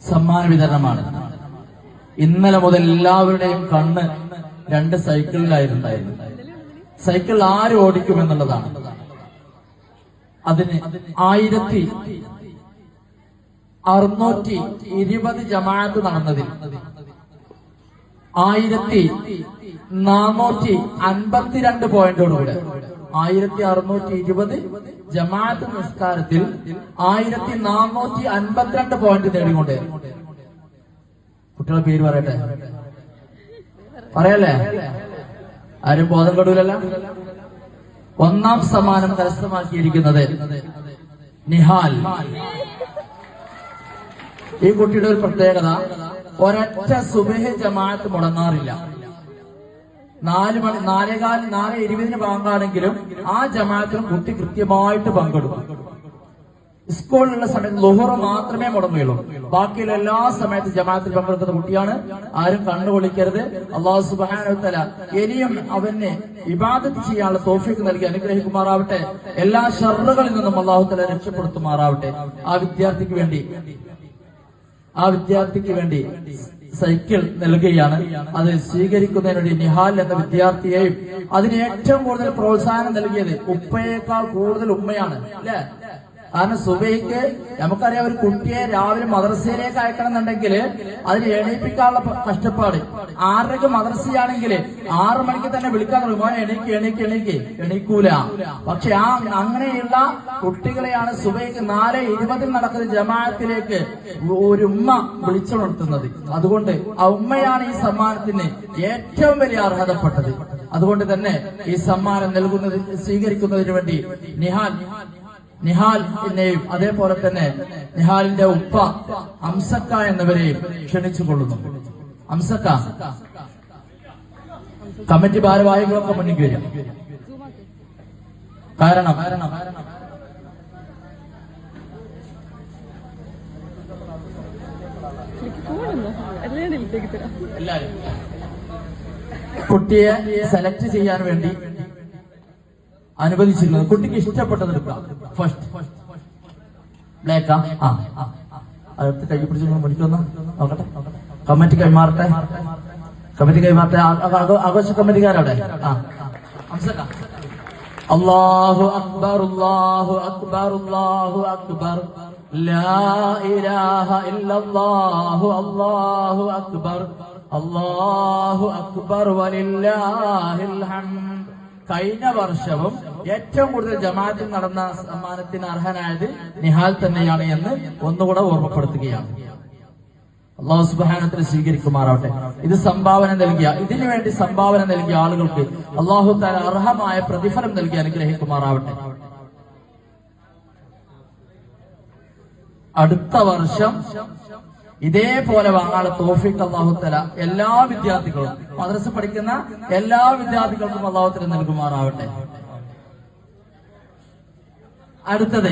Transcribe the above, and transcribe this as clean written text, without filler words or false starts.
സമ്മാന വിതരണമാണ്. ഇന്നലെ മുതൽ എല്ലാവരുടെയും കണ്ണ് 2 സൈക്കിളിലായിരുന്നായിരുന്നു. സൈക്കിൾ ആര് ഓടിക്കുമെന്നുള്ളതാണ്. അതിന് 1620 ജമാഅത്ത് നടന്നതിൽ 1452 പോയിന്റോടുകൂടെ 1620 ജമാഅത്ത് നിസ്കാരത്തിൽ 1452 പോയിന്റ് നേടിക്കൊണ്ട് കുട്ടികളുടെ പേര് പറയട്ടെ, പറയല്ലേ, ആരും ബോധം കെടൂലല്ല. ഒന്നാം സമ്മാനം കരസ്ഥമാക്കിയിരിക്കുന്നത് നിഹാൽ. ഈ കുട്ടിയുടെ ഒരു പ്രത്യേകത, ഒരൊറ്റ സുബഹി ജമാഅത്ത് മുടങ്ങാറില്ല. 4:20 ബാങ്കാണെങ്കിലും ആ ജമാഅത്തിനും കുട്ടി കൃത്യമായിട്ട് പങ്കെടുക്കും. സ്കൂളിലുള്ള സമയത്ത് ളുഹർ മാത്രമേ മുടങ്ങുകയുള്ളൂ. ബാക്കിയുള്ള എല്ലാ സമയത്തും ജമാഅത്തിൽ പങ്കെടുക്കുന്ന കുട്ടിയാണ്. ആരും കണ്ണുകൊള്ളിക്കരുത്. അല്ലാഹു സുബ്ഹാനഹു വ തആല ഇനിയും അവന് ഇബാദത്ത് ചെയ്യാനുള്ള തൗഫീഖ് നൽകി അനുഗ്രഹിക്കുമാറാവട്ടെ. എല്ലാ ശർറുകളിൽ നിന്നും അല്ലാഹു തആല രക്ഷപ്പെടുത്തുമാറാവട്ടെ. ആ വിദ്യാർത്ഥിക്ക് വേണ്ടി സൈക്കിൾ നൽകുകയാണ്. അത് സ്വീകരിക്കുന്നതിന് വേണ്ടി നിഹാൽ എന്ന വിദ്യാർത്ഥിയെയും അതിന് ഏറ്റവും കൂടുതൽ പ്രോത്സാഹനം നൽകിയത് ഉപ്പയേക്കാൾ കൂടുതൽ ഉമ്മയാണ്, അല്ലെ? കാരണം സുബഹിക്ക് നമുക്കറിയാം, ഒരു കുട്ടിയെ രാവിലെ മദ്രസയിലേക്ക് അയക്കണം എന്നുണ്ടെങ്കിൽ അതിന് എണീപ്പിക്കാനുള്ള കഷ്ടപ്പാട്. 6:30 മദ്രസയാണെങ്കിൽ 6 മണിക്ക് തന്നെ വിളിക്കാൻ തുടങ്ങും, എണീക്കൂല. പക്ഷെ അങ്ങനെയുള്ള കുട്ടികളെയാണ് സുബഹിക്ക് 4:20 നടക്കുന്ന ജമാഅത്തിലേക്ക് ഒരു ഉമ്മ വിളിച്ചുണർത്തുന്നത്. അതുകൊണ്ട് ആ ഉമ്മയാണ് ഈ സമ്മാനത്തിന് ഏറ്റവും വലിയ അർഹതപ്പെട്ടത്. അതുകൊണ്ട് തന്നെ ഈ സമ്മാനം സ്വീകരിക്കുന്നതിന് വേണ്ടി നിഹാലിനെയും അതേപോലെ തന്നെ നിഹാലിന്റെ ഉപ്പ അംസക്ക എന്നിവരെയും ക്ഷണിച്ചുകൊള്ളുന്നു. അംസക്ക, കമ്മിറ്റി ഭാരവാഹികളൊക്കെ മുന്നിൽ വരും. കാരണം എല്ലാരും കുട്ടിയെ സെലക്ട് ചെയ്യാൻ വേണ്ടി അനുവദിച്ചിരുന്നത്. കുട്ടിക്ക് ഇഷ്ടപ്പെട്ടത് എടുക്കാം. ഫസ്റ്റ് ബ്ലാക്കാ? അടുത്ത് കൈ പിടിച്ച് മുടിക്കൊന്ന് നോക്കട്ടെ. കമ്മിറ്റി കൈമാറട്ടെ. ആഘോഷ കമ്മിറ്റിക്കാരവിടെ. അല്ലാഹു അക്ബർ, അല്ലാഹു അക്ബർ, അല്ലാഹു അക്ബർ, ലാ ഇലാഹ ഇല്ലല്ലാഹു, അല്ലാഹു അക്ബർ, അല്ലാഹു അക്ബർ വലില്ലാഹിൽ ഹംദ്. കഴിഞ്ഞ വർഷവും ഏറ്റവും കൂടുതൽ ജമാഅത്തിൽ നടന്ന സമ്മാനത്തിന് അർഹനായത് നിഹാൽ തന്നെയാണ് എന്ന് ഒന്നുകൂടെ ഓർമ്മപ്പെടുത്തുകയാണ്. അല്ലാഹു സുബ്ഹാനഹു വ തആല സ്വീകരിക്കുമാറാവട്ടെ. ഇതിനു വേണ്ടി സംഭാവന നൽകിയ ആളുകൾക്ക് അല്ലാഹു തആല അർഹമായ പ്രതിഫലം നൽകി അനുഗ്രഹിക്കുമാറാവട്ടെ. അടുത്ത വർഷം ഇതേപോലെ വാങ്ങാനുള്ള തൗഫീഖ് അല്ലാഹു തആല എല്ലാ വിദ്യാർത്ഥികളും, മദ്രസ പഠിക്കുന്ന എല്ലാ വിദ്യാർത്ഥികൾക്കും അല്ലാഹു തആല നൽകുമാറാവട്ടെ. അടുത്തത്